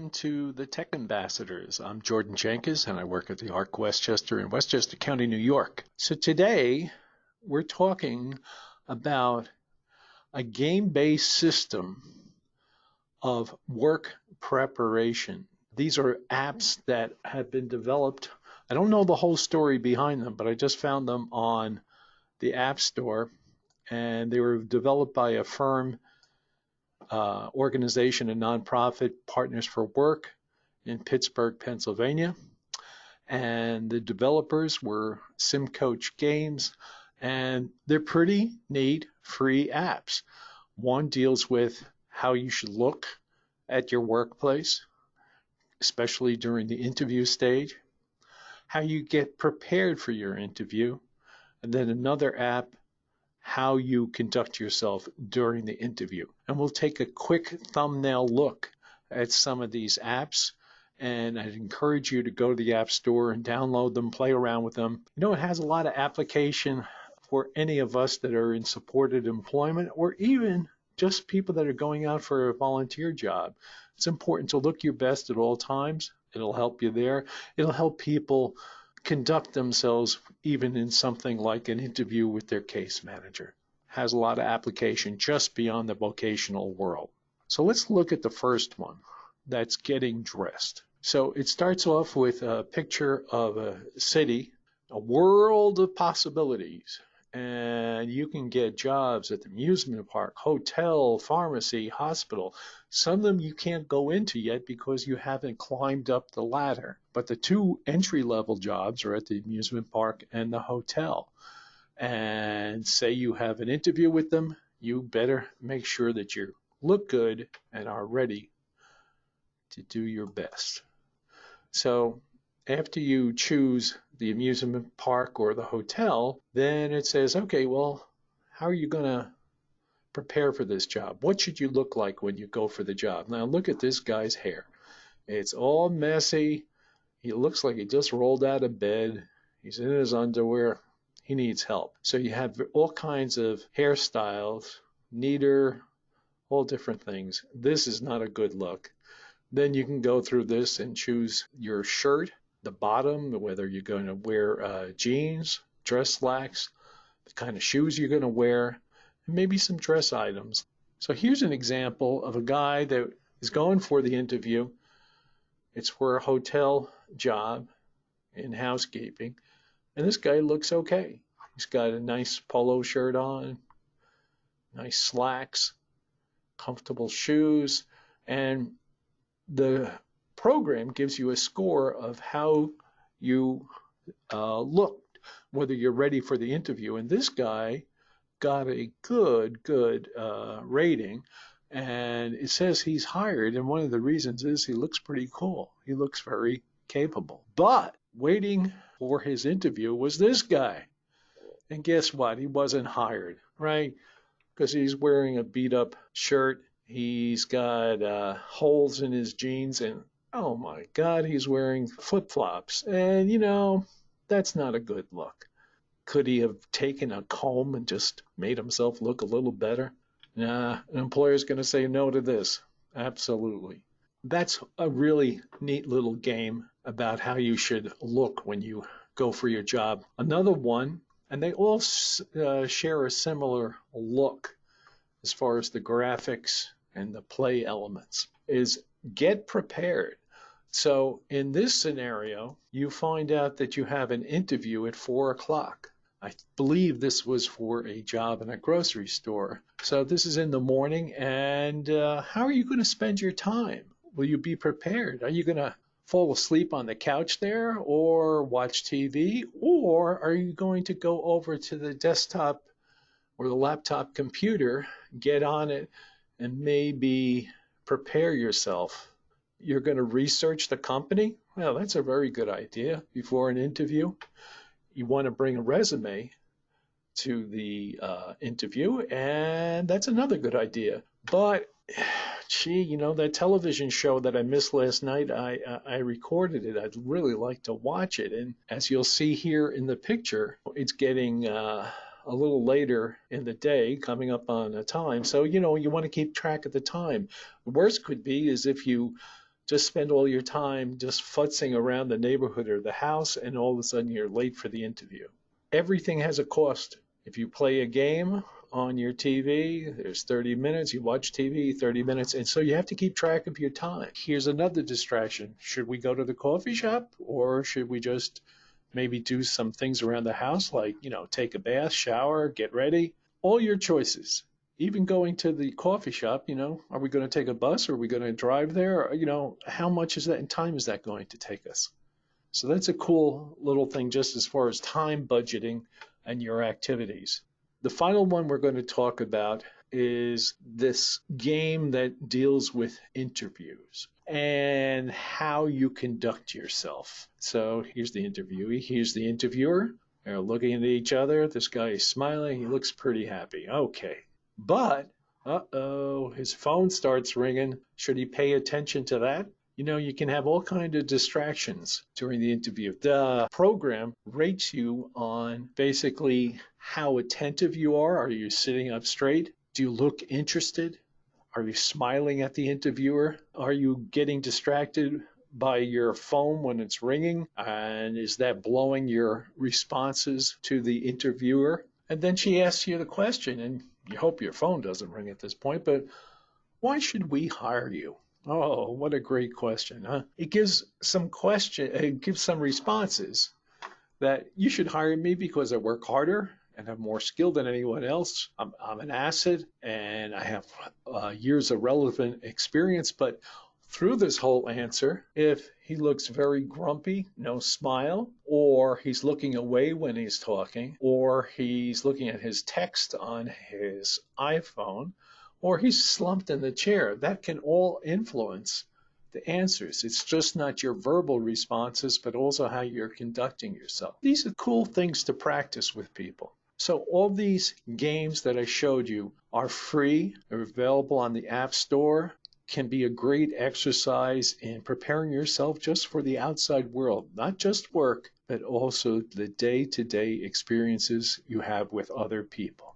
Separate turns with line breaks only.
welcome to the Tech Ambassadors. I'm Jordan Jenkins, and I work at the ARC Westchester in Westchester County, New York. So today, we're talking about a game-based system of work preparation. These are apps that have been developed. I don't know the whole story behind them, but I just found them on the App Store, and they were developed by a firm organization and nonprofit, Partners for Work, in Pittsburgh, Pennsylvania. And the developers were SimCoach Games, and they're pretty neat free apps. One deals with how you should look at your workplace, especially during the interview stage, how you get prepared for your interview, and then another app, how you conduct yourself during the interview. And we'll take a quick thumbnail look at some of these apps, and I'd encourage you to go to the App Store and download them, play around with them. You know, it has a lot of application for any of us that are in supported employment, or even just people that are going out for a volunteer job. It's important to look your best at all times. It'll help you there. It'll help people conduct themselves even in something like an interview with their case manager. Has a lot of application just beyond the vocational world. So let's look at the first one. That's getting dressed. So it starts off with a picture of a city, a world of possibilities. And you can get jobs at the amusement park, hotel, pharmacy, hospital. Some of them you can't go into yet because you haven't climbed up the ladder. But the two entry-level jobs are at the amusement park and the hotel. And say you have an interview with them, you better make sure that you look good and are ready to do your best. So after you choose the amusement park or the hotel, then it says, okay, well, how are you going to prepare for this job? What should you look like when you go for the job? Now look at this guy's hair. It's all messy. He looks like he just rolled out of bed. He's in his underwear. He needs help. So you have all kinds of hairstyles, neater, all different things. This is not a good look. Then you can go through this and choose your shirt, the bottom, whether you're going to wear jeans, dress slacks, the kind of shoes you're going to wear, and maybe some dress items. So here's an example of a guy that is going for the interview. It's for a hotel job in housekeeping, and this guy looks okay. He's got a nice polo shirt on, nice slacks, comfortable shoes, and the program gives you a score of how you looked, whether you're ready for the interview. And this guy got a good rating, and it says he's hired. And one of the reasons is he looks pretty cool. He looks very capable. But waiting for his interview was this guy. And guess what? He wasn't hired, right? Because he's wearing a beat up shirt. He's got holes in his jeans, and oh my God, he's wearing flip-flops. And you know, that's not a good look. Could he have taken a comb and just made himself look a little better? Nah, an employer's going to say no to this. Absolutely. That's a really neat little game about how you should look when you go for your job. Another one, and they all share a similar look as far as the graphics and the play elements, is get prepared. So in this scenario, you find out that you have an interview at 4 o'clock. I believe this was for a job in a grocery store. So this is in the morning, and how are you going to spend your time? Will you be prepared? Are you going to fall asleep on the couch there or watch TV? Or are you going to go over to the desktop or the laptop computer, get on it, and maybe prepare yourself? You're going to research the company? Well, that's a very good idea before an interview. You want to bring a resume to the interview, and that's another good idea. But, gee, you know, that television show that I missed last night, I recorded it. I'd really like to watch it. And as you'll see here in the picture, it's getting a little later in the day, coming up on a time. So, you know, you want to keep track of the time. The worst could be is if you just spend all your time just futzing around the neighborhood or the house, and all of a sudden you're late for the interview. Everything has a cost. If you play a game on your TV, there's 30 minutes, you watch TV, 30 minutes, and so you have to keep track of your time. Here's another distraction. Should we go to the coffee shop, or should we just maybe do some things around the house, like, take a bath, shower, get ready? All your choices. Even going to the coffee shop, are we going to take a bus, or are we going to drive there? How much is that in time is that going to take us? So that's a cool little thing just as far as time budgeting and your activities. The final one we're going to talk about is this game that deals with interviews and how you conduct yourself. So here's the interviewee, here's the interviewer. They're looking at each other. This guy is smiling. He looks pretty happy. Okay. But, his phone starts ringing. Should he pay attention to that? You can have all kinds of distractions during the interview. The program rates you on basically how attentive you are. Are you sitting up straight? Do you look interested? Are you smiling at the interviewer? Are you getting distracted by your phone when it's ringing? And is that blowing your responses to the interviewer? And then she asks you the question, and you hope your phone doesn't ring at this point, but why should we hire you? Oh, what a great question, huh? It gives some responses that you should hire me because I work harder and have more skill than anyone else. I'm an asset and I have years of relevant experience. But through this whole answer, if he looks very grumpy, no smile, or he's looking away when he's talking, or he's looking at his text on his iPhone, or he's slumped in the chair, that can all influence the answers. It's just not your verbal responses, but also how you're conducting yourself. These are cool things to practice with people. So all these games that I showed you are free. They're available on the App Store. Can be a great exercise in preparing yourself just for the outside world, not just work, but also the day-to-day experiences you have with other people.